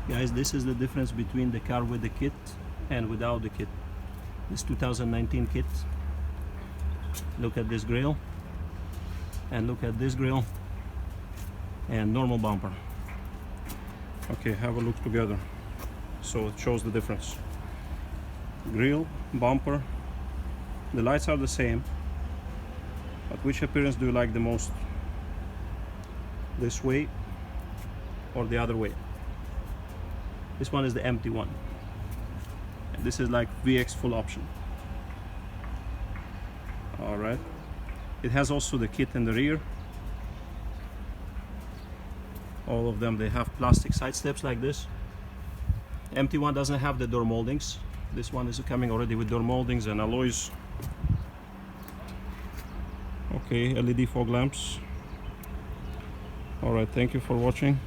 Guys, this is the difference between the car with the kit and without the kit. This 2019 kit. Look at this grille, and look at this grille, and normal bumper. Okay, have a look together so it shows the difference. Grille, bumper, the lights are the same, but which appearance do you like the most? This way or the other way? This one is the empty one, and this is like VX full option. All right, it has also the kit in the rear. All of them, they have plastic side steps like this. Empty one doesn't have the door moldings. This one is coming already with door moldings and alloys. Okay, LED fog lamps. All right, thank you for watching.